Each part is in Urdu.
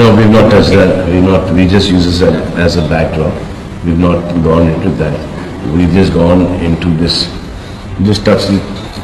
No, we've not touched that. We just use this as a backdrop. We've not gone into that. We've just gone into this touch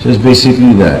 So it's basically that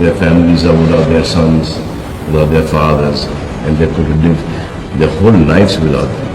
their families are without their sons, without their fathers, and they could live their whole lives without them.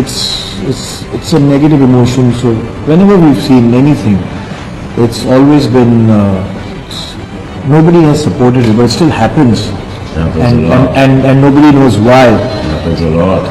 it's a negative emotion. So whenever we've seen anything, it's always been nobody has supported it, but it still happens. happens and, a lot. and nobody knows why. happens a lot.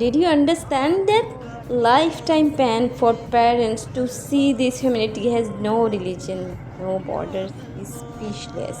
Did you understand that? Lifetime ban for parents to see this humanity has no religion, no borders, is speechless.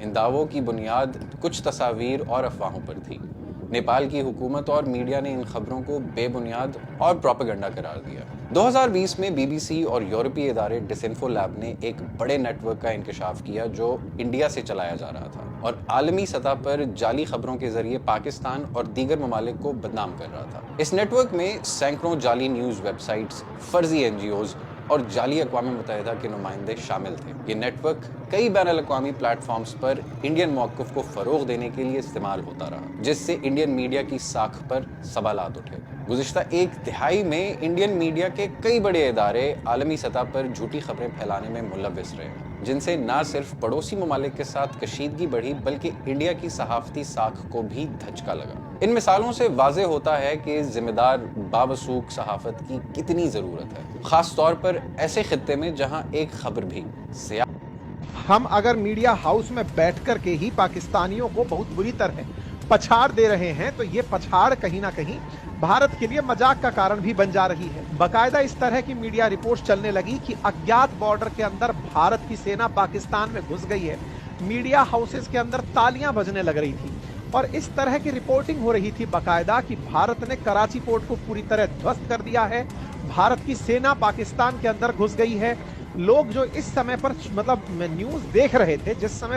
ان دعووں کی بنیاد کچھ تصاویر اور افواہوں پر تھی۔ نیپال کی حکومت اور میڈیا نے ان خبروں کو بے بنیاد اور پروپیگنڈا قرار دیا۔ 2020 میں بی بی سی اور یورپی ادارے ڈسانفو لیب نے ایک بڑے نیٹ ورک کا انکشاف کیا جو انڈیا سے چلایا جا رہا تھا اور عالمی سطح پر جعلی خبروں کے ذریعے پاکستان اور دیگر ممالک کو بدنام کر رہا تھا۔ اس نیٹ ورک میں سینکڑوں جعلی نیوز ویب سائٹس، فرضی این جی اوز اور جعلی اقوام متحدہ کے نمائندے شامل تھے۔ یہ نیٹ ورک کئی بین الاقوامی پلیٹ فارمز پر انڈین موقف کو فروغ دینے کے لیے استعمال ہوتا رہا، جس سے انڈین میڈیا کی ساکھ پر سوالات اٹھے۔ گزشتہ ایک دہائی میں انڈین میڈیا کے کئی بڑے ادارے عالمی سطح پر جھوٹی خبریں پھیلانے میں ملوث رہے، جن سے نہ صرف پڑوسی ممالک کے ساتھ کشیدگی بڑھی بلکہ انڈیا کی صحافتی ساکھ کو بھی دھچکا لگا۔ ان مثالوں سے واضح ہوتا ہے کہ ذمہ دار باوثوق صحافت کی کتنی ضرورت ہے، خاص طور پر ایسے خطے میں جہاں ایک خبر بھی ہم اگر میڈیا ہاؤس میں بیٹھ کر کے ہی پاکستانیوں کو بہت بری طرح پچھاڑ دے رہے ہیں تو یہ پچھاڑ کہیں نہ کہیں بھارت کے لیے مذاق کا کارن بھی بن جا رہی ہے۔ باقاعدہ اس طرح کی میڈیا رپورٹ چلنے لگی کہ اگیات بارڈر کے اندر بھارت کی سینا پاکستان میں گھس گئی ہے، میڈیا ہاؤسز کے اندر تالیاں بجنے لگ رہی تھی اور اس طرح کی رپورٹنگ ہو رہی تھی باقاعدہ کہ بھارت نے کراچی پورٹ کو پوری طرح دھوست کر دیا ہے، بھارت کی سینا پاکستان کے اندر گھس گئی ہے۔ لوگ جو اس سمے پر نیوز دیکھ رہے تھے، جس سمے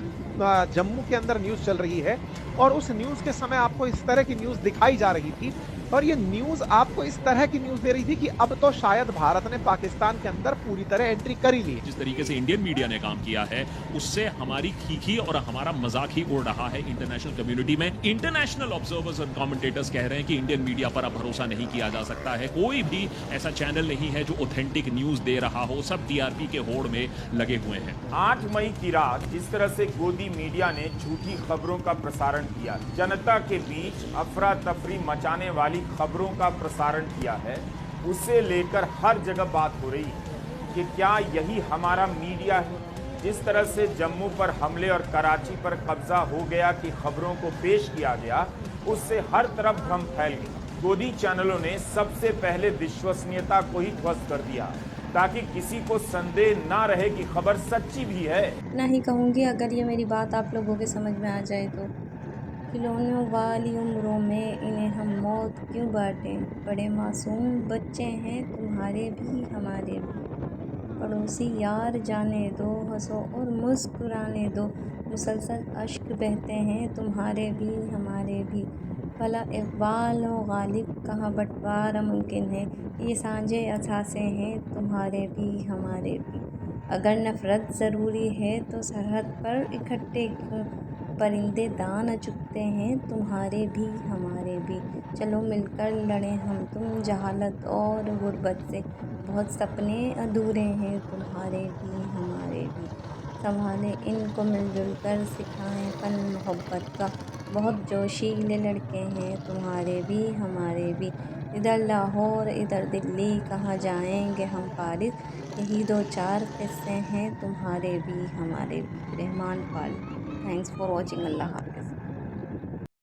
جموں کے اندر نیوز چل رہی ہے اور اس نیوز کے سمے آپ کو اس طرح کی نیوز دکھائی جا رہی تھی اور یہ نیوز آپ کو اس طرح کی نیوز دے رہی تھی کہ اب تو شاید بھارت نے پاکستان کے اندر پوری طرح انٹری کر ہی لی۔ جس طریقے سے انڈین میڈیا نے کام کیا ہے اس سے ہماری کھیکھی اور ہمارا مذاق ہی اڑ رہا ہے انٹرنیشنل کمیونٹی میں۔ انٹرنیشنل آبزرورز اور کامنٹیٹرز کہہ رہے ہیں کہ انڈین میڈیا پر اب بھروسہ نہیں کیا جا سکتا ہے، کوئی بھی ایسا چینل نہیں ہے جو اوتھینٹک نیوز دے رہا ہو، سب ٹی آر پی کے ہوڑ میں لگے ہوئے ہیں۔ 8 مئی کی رات جس طرح سے گودی میڈیا نے جھوٹی خبروں کا پرسارن کیا، جنتا کے بیچ افراتفری مچانے والی خبروں کا پرسارن کیا ہے، اسے لے کر ہر جگہ بات ہو رہی ہے کہ کیا یہی ہمارا میڈیا ہے؟ جس طرح سے جموں پر حملے اور کراچی پر قبضہ ہو گیا کہ خبروں کو پیش کیا گیا، اس سے ہر طرف بھرم پھیل گئی۔ گودی چینلوں نے سب سے پہلے وشوسنیتا کو ہی دھوست کر دیا تاکہ کسی کو سندے نہ رہے کہ خبر سچی بھی ہے۔ اتنا ہی کہوں گی، اگر یہ میری بات آپ لوگوں کے سمجھ میں آ جائے تو کھلونوں والی عمروں میں انہیں ہم موت کیوں بانٹیں، بڑے معصوم بچے ہیں تمہارے بھی ہمارے بھی، پڑوسی یار جانے دو، ہنسو اور مسکرانے دو، مسلسل اشک بہتے ہیں تمہارے بھی ہمارے بھی، بھلا اقبال و غالب کہاں بٹوارا ممکن ہے، یہ سانجے اثاثے ہیں تمہارے بھی ہمارے بھی، اگر نفرت ضروری ہے تو سرحد پر اکٹھے کیوں، پرندے داں چگتے ہیں تمہارے بھی ہمارے بھی، چلو مل کر لڑیں ہم تم جہالت اور غربت سے، بہت سپنے ادھورے ہیں تمہارے بھی ہمارے بھی، سنبھالیں ان کو مل جل کر سکھائیں فن محبت کا، بہت جوشیلے لڑکے ہیں تمہارے بھی ہمارے بھی، ادھر لاہور ادھر دلی کہاں جائیں گے ہم پارس، یہی 2-4 قصے ہیں تمہارے بھی ہمارے بھی۔ Rahman Pal. Thanks for watching. اللہ حافظ۔